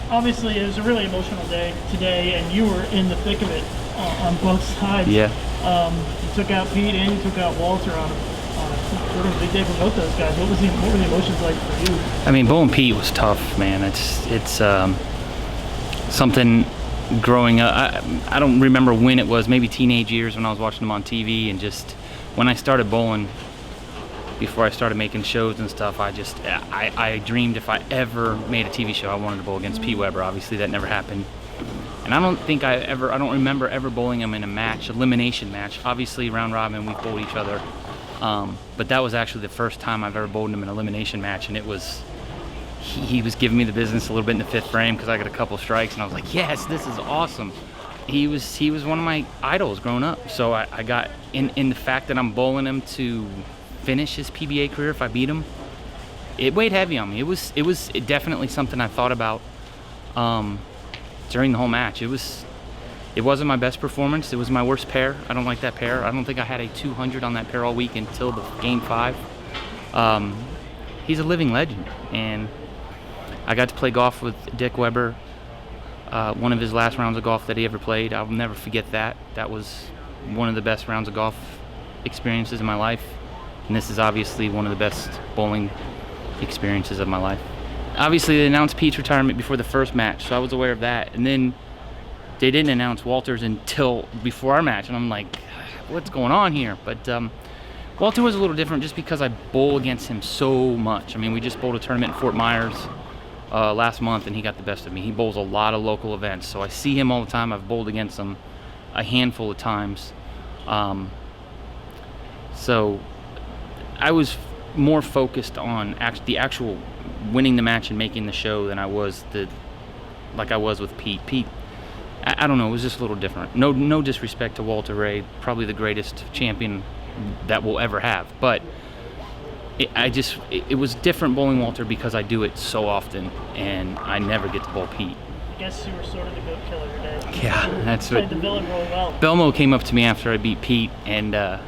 Obviously, it was a really emotional day today, and you were in the thick of it on both sides. Yeah. You took out Pete and you took out Walter on a sort of big day for both those guys. What were the emotions like for you? I mean, bowling Pete was tough, man. It's something growing up. I don't remember when it was, maybe teenage years when I was watching him on TV, and just when I started bowling, before I started making shows and stuff, I dreamed if I ever made a TV show, I wanted to bowl against Pete Weber. Obviously, that never happened. And I don't remember ever bowling him in a match, elimination match. Obviously, round robin, we've bowled each other. But that was actually the first time I've ever bowled him in an elimination match, and it was, he was giving me the business a little bit in the fifth frame because I got a couple strikes, and I was like, yes, this is awesome. He was one of my idols growing up. So I got, in the fact that I'm bowling him to finish his PBA career if I beat him, it weighed heavy on me. It was definitely something I thought about during the whole match. It wasn't my best performance. It was my worst pair. I don't like that pair. I don't think I had a 200 on that pair all week until the game 5. He's a living legend, and I got to play golf with Dick Weber, one of his last rounds of golf that he ever played. I'll never forget that. That was one of the best rounds of golf experiences in my life. And this is obviously one of the best bowling experiences of my life. Obviously, they announced Pete's retirement before the first match, so I was aware of that. And then they didn't announce Walter's until before our match, and I'm like, what's going on here? But Walter was a little different just because I bowl against him so much. I mean, we just bowled a tournament in Fort Myers last month, and he got the best of me. He bowls a lot of local events, so I see him all the time. I've bowled against him a handful of times. So I was more focused on the actual winning the match and making the show than I was with Pete. Pete, I don't know, it was just a little different. No disrespect to Walter Ray, probably the greatest champion that we'll ever have, but it was different bowling Walter because I do it so often, and I never get to bowl Pete. I guess you were sort of the goat killer today. Yeah, that's played what. The villain really well. Belmo came up to me after I beat Pete, and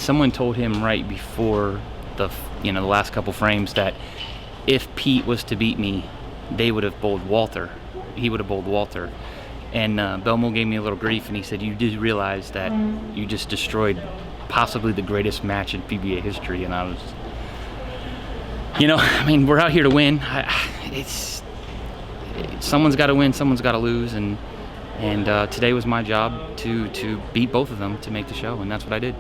someone told him right before the last couple frames that if Pete was to beat me, they would have bowled Walter. He would have bowled Walter. And Belmo gave me a little grief, and he said, you do realize that you just destroyed possibly the greatest match in PBA history. And I was, I mean, we're out here to win. Someone's got to win, someone's got to lose, and today was my job to beat both of them to make the show, and that's what I did.